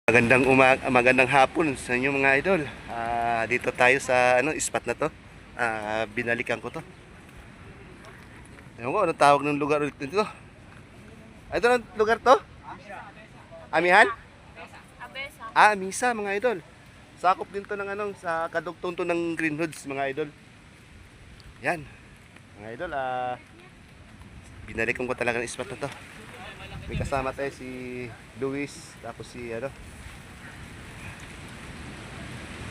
Magandang hapon sa inyo mga idol. Dito tayo sa spot na to. Binalikan ko to. Ewan ko anong tawag ng lugar ulit nito. Ito ang lugar to? Amihan? Misa mga idol. Sakop din to ng sa kadugtong to ng Greenwoods mga idol. Yan. Mga idol, binalikan ko talaga ng spot na to. May kasama tayo si Luis, tapos si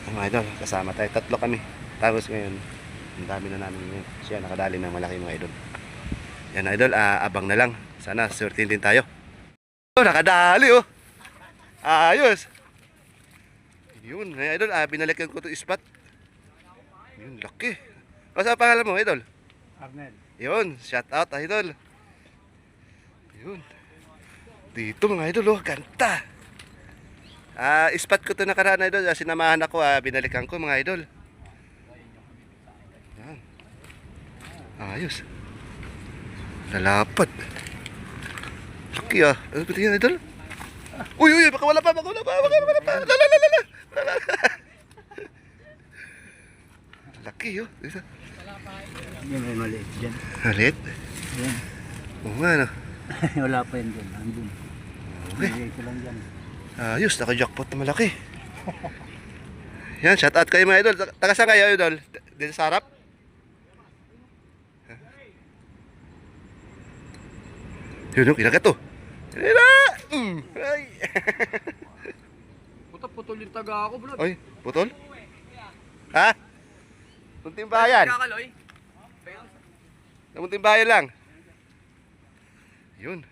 mga idol, kasama tayo. Tatlo kami. Tapos ngayon, ang dami na namin ngayon. Siya nakadali ng malaki mga idol. Yan idol, abang na lang. Sana swertin din tayo. Nakadali oh. Ayos. Yun, idol, binalikan ko to spot. Yun, laki. O, saan pangalan mo idol? Arnel. Yun, shout out idol. Yun. Dito mga idol oh, ganda. Spot ko to nakaraan idol, sinamahan ako, binalikan ko mga idol. Yan. Ayos. Lalapad. Laki ano ba yan idol? Uy, baka wala pa. Laki oh. Yan may maliit dyan. Maliit? Yan. Oo nga no. Wala pa yun dyan. Andun. Okay. Ito lang dyan. Ayos, naka-jackpot na malaki. Yan, shout out kayo mga idol. Taga saan kayo idol? Dito sa harap? Yun, kinagat to. Ay. Putol yung taga ako, bro. Oy, putol? Ha? Munting bayan. Kakaloy. Munting bayan lang. Yun.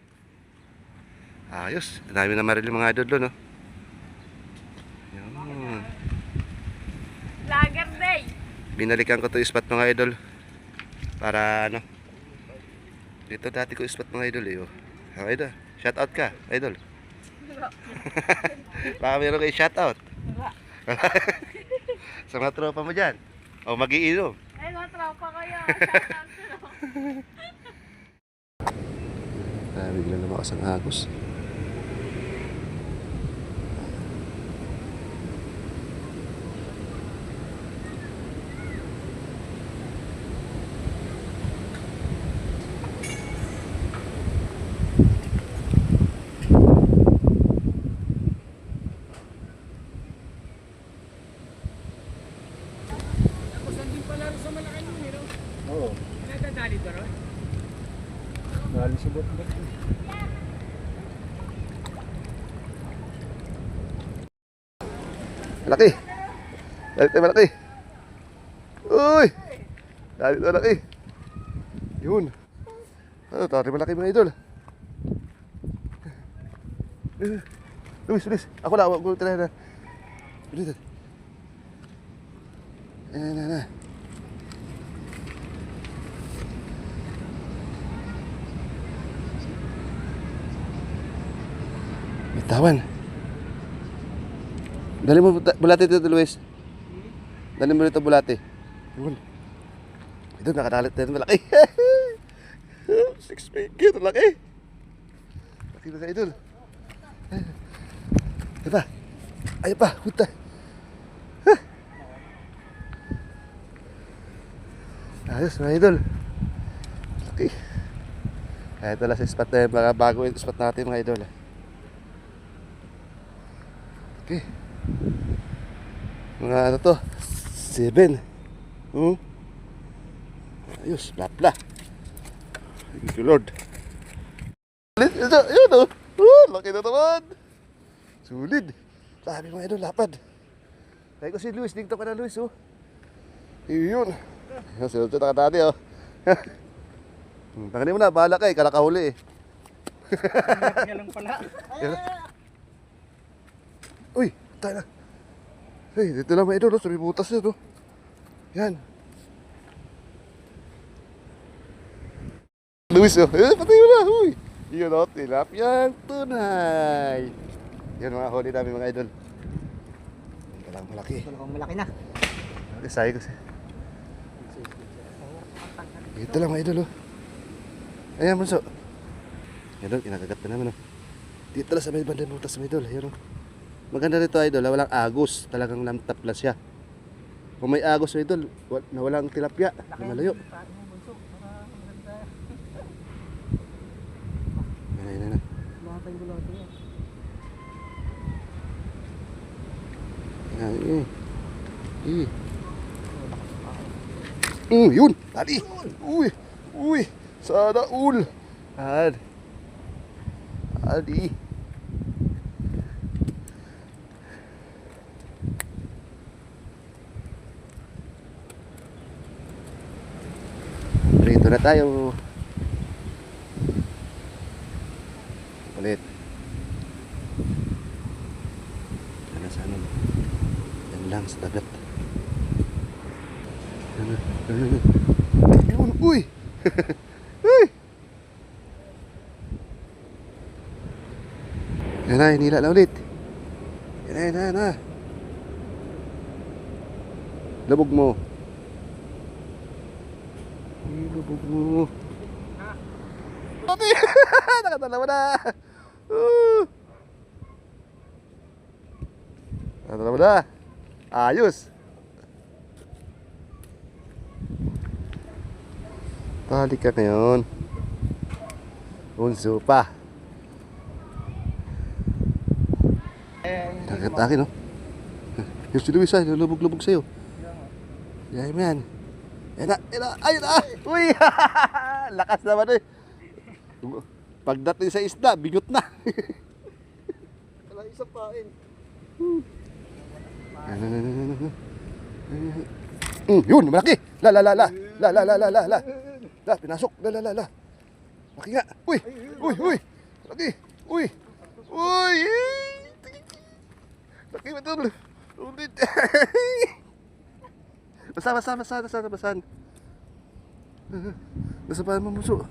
Ayos. Dami na maril yung mga idol doon, no? Yun. Lager day. Binalikan ko to spot mga idol. Para dito dati ko spot mga idol eh. Oh. Idol, shout out ka, idol. Baka meron kayo shout out. Sa mga tropa mo dyan. O mag-iinom. Ay, mga tropa kayo. Bigla lumakas ang agos. Oo. Nadadali ba ron? Galing sa bot-bot. Malaki. Dali tayo malaki. Uy! Dali tayo malaki. Yun. Tari malaki mga idol. Luis. Ako lang. Ako tira na. Luis. Na. Bitawan. Dali mo bulate dito, Luis. Dali mo dito bulate. Yun. Ito, nakadalit na ito. Malaki. 6 feet. Malaki. Laki na sa idol. Ayun pa. Huta. Ayos, mga idol. Laki. Ito lang sa spot na yun. Mga bago yung spot natin, mga idol. Okay. Mga to 7. Ayos, bla. Thank you Lord. Yun o. Laki na naman. Sulit. Sabi mga idol, lapad. Kaya ko si Luis, dito ka na Luis oh. Yun. Sunod sa nakatati oh. Tanggalin mo na, bahala ka eh, kalakahuli eh. Niya lang pala. Uy, tayo na. Hey, dito lang mga idol, sabi butas na to. Yan. Luis, patay mo na, uy. Yun o, tilapiyang tunay. Yan mga huli namin mga idol. Ito lang malaki. Malaki na. Sayo kasi. Ito lang mga idol oh. Ayan bunso. Yan o, kinakagat na naman oh. Dito lang sa may bandang butas mga idol. Ayan o. Maganda rito idol, walang agos. Talagang lamtap lang siya. Kung may agos idol, na walang tilapia, malayo. Yan. Yun, tadi. Uy, sana all. Adi. Dito na tayo. Ulit. Sana. Yan lang sa dagat. Ayun, uy! Uy! Yan na, hinila na ulit. Yan na. Labog mo. Labog mo. Pati! Nakatalawa na! Nakatalawa na! Ayos! Tali ka ngayon. Unso pa. Dagat akin, no? Yung si Luis, ay, lulubog-lubog sa'yo. Yan, man. Yan na. Ayun na. Uy! Lakas naman, eh. Pagdating sa isda, bigot na. Wala isang pain. Yun, malaki. La, pinasok. La. Laki nga. Uy. Laki. Uy. Laki ba ito? Ulit. Basahan. Nasabahan mo muso.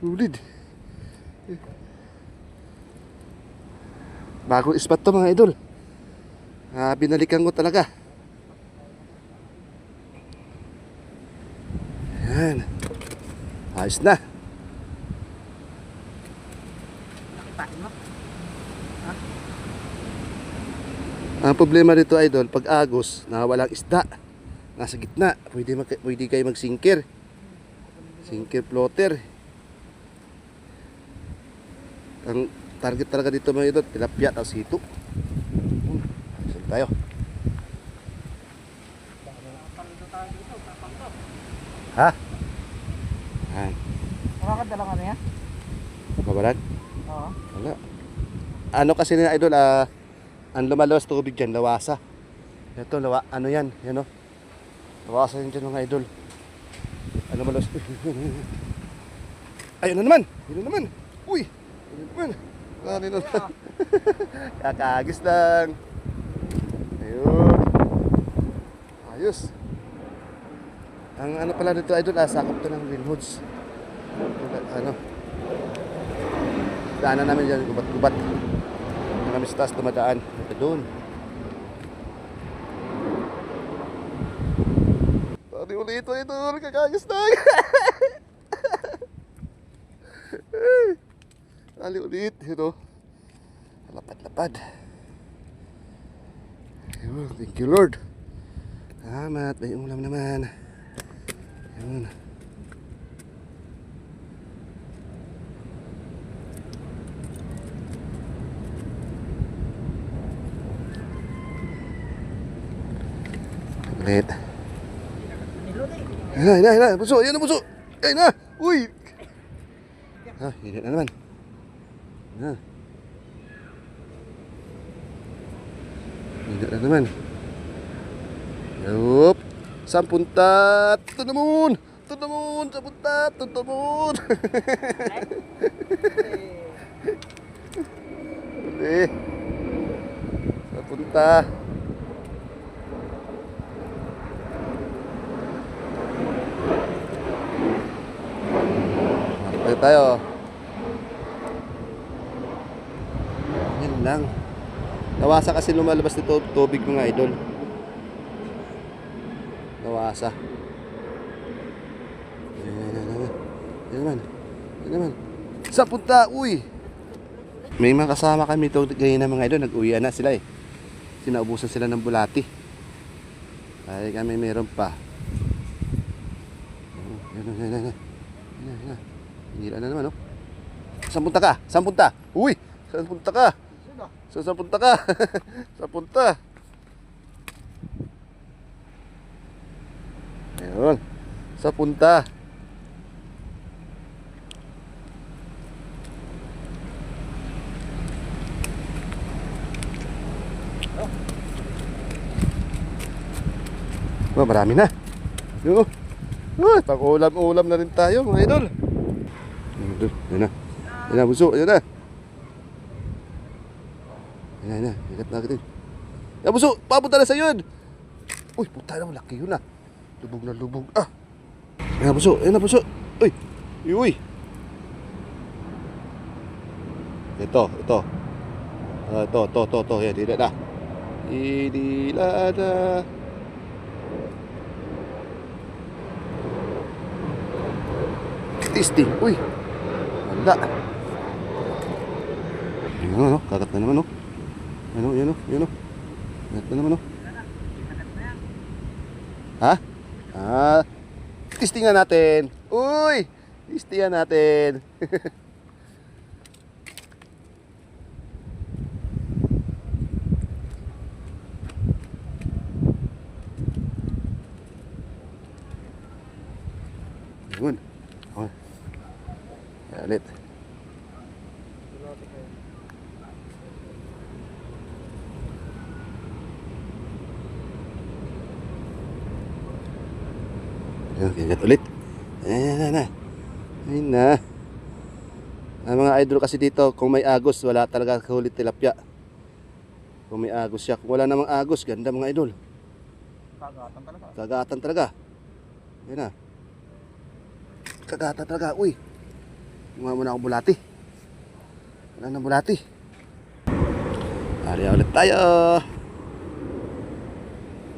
Ulid. Bagong spot to mga idol. Binalikan ko talaga. Yan. Ayos na. Ang problema dito idol, pag agos na walang isda, nasa gitna, pwede kayo mag-sinker. Sinker floater. Ang target talaga dito mga idol, tilapia at sito. Saan tayo? Ha? Yan. Makakadala kami ha? Kabalan? Oo. Wala. Ano kasi nila idol, ang lumalabas tubig dyan, lawasa. Ito, ano yan, yan o. Lawasa yan dyan mga idol. Ano malos? Ayun na naman! Uy! Ayun naman! Kakagis lang. Ayun. Ayos. Ang ano pala dito idol, sakop to ng Greenwoods. Ano? Daanan namin dyan, gubat-gubat. Ang namin sa taas dumadaan. Ito doon. Tadi ulit ito, kakagis lang. Tali ulit, ito. Lapad-lapad. Ayun, thank you Lord. Salamat, may ulam naman. Ayun. Ulit. Ayun na, puso, ayun na puso. Ayun na, uy. Hindi na naman. Hindi na naman. Yup. Saan punta? To the moon. Saan punta? To the moon. Saan punta? Marapay tayo. Yan lang. Nawasa kasi lumalabas nito tubig mga idol. Nawasa. Yan naman. Saan punta? Uy! May mga kasama kami ito ngayon na mga idol. Nag-uwian na sila eh. Sinaubusan sila ng bulati. Ay kami meron pa. Yan. Hinila na naman, oh. Saan punta ka? Saan punta? Uy! Saan punta ka? Saan punta ka? Saan punta? Ayun. Saan punta? Oh, marami na. Yun, oh. Uy, pag-ulam-ulam na rin tayo, mga idol. Yan na. Yan na, buso. Yan na. Yan na. Ikat na natin. Yan, buso. Papunta na sa yun. Uy, puta na. Laki yun ah. Lubog na lubog. Ah. Yan na, buso. Yan na, buso. Uy. Uy. Ito. Ito. Yan, dila na. Dila na. Testing. Uy. Wala. Yan na, no? Kagat na naman, no? Yan, no? Kagat na naman, no? Ha? Ah. Testingan natin. Uy! Testingan natin. Yun. Oh. Yan ulit. Yan, kagat ulit. Ayun na. Ang mga idol kasi dito, kung may agos, wala talaga kahulit tilapia. Kung may agos siya. Kung wala namang agos, ganda mga idol. Kagatan talaga. Kagatan talaga. Yan na. Kagatan talaga. Uy. Gumawa muna ako bulati. Wala nang bulati. Ariya ulit tayo.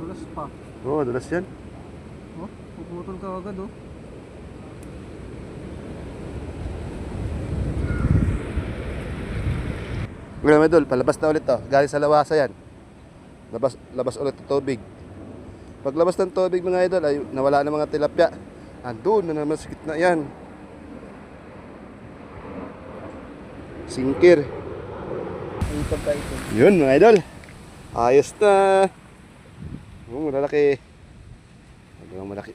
Tulas pa. Oo, dulas yan. Oh, puputol ka agad oh. Wala mga idol, palabas na ulit to. Galing sa lawasa yan. Labas ulit ng tubig. Paglabas ng tubig mga idol, ay nawala na mga tilapia. Andun na naman sa gitna yan. Singkir. Ang pagkaito. Yun mga idol. Ayos na. Malalaki.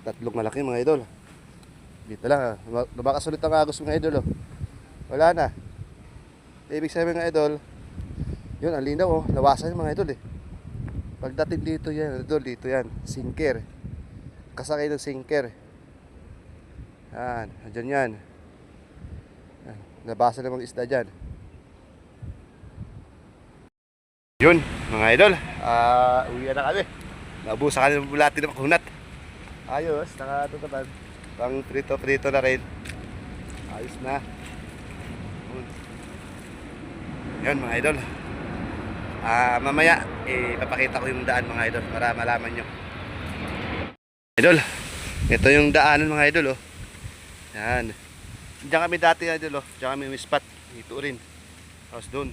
Tatlong malaki mga idol. Dito lang. Lumakas ulit ang agos mga idol. Oh. Wala na. Ibig sabihin mga idol, yun ang linaw oh. Lawasan yung mga idol eh. Pagdating dito yan, idol, dito yan. Singkir. Kasakay ng singkir. Yan, andyan yan. Nabasa namang isda dyan. Yun, mga idol. Uwi na kami. Naubusan kami ng bulati ng kunat. Ayos, nakatutupan. Pang prito-prito na rin. Ayos na. Yun mga idol. Mamaya, ipapakita ko yung daan mga idol para malaman nyo. Idol, ito yung daanan mga idol oh. Yan. Diyan kami dati idol oh. Diyan kami may spot. Ito rin. Tapos doon.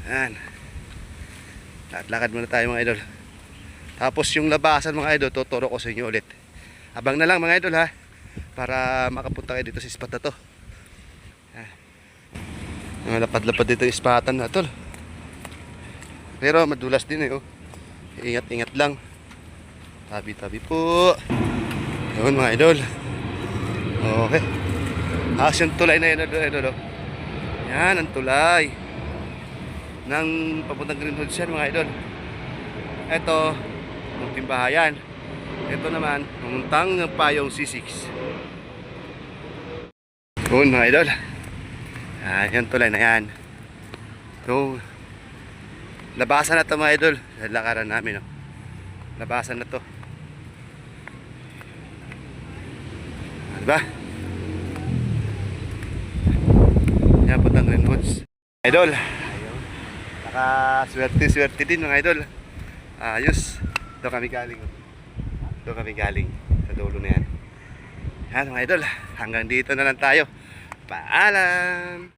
Yan. Lakad muna tayo mga idol. Tapos yung labasan mga idol, tuturo ko sa inyo ulit. Abang na lang mga idol ha. Para makapunta kayo dito sa spot na to. Yan. Lapad-lapad dito yung spatan na tol. Pero madulas din eh oh. Ingat-ingat lang. Tabi-tabi po. Yun mga idol. Okay. Yung tulay na yun idol oh. Yan ang tulay ng papuntang Greenhoods yan mga idol. Ito munting bahayan. Ito naman papuntang Payong C6. Yun mga idol. Yan tulay na yan. So labasan na ito mga idol. Lakaran namin oh. Labasan na to. Diba? Yan po ng Greenwoods. Idol. Nakaswerte-swerte din mga idol. Ayos. Ito kami galing. Ito kami galing. Sa dulo na yan. Yan mga idol. Hanggang dito na lang tayo. Paalam!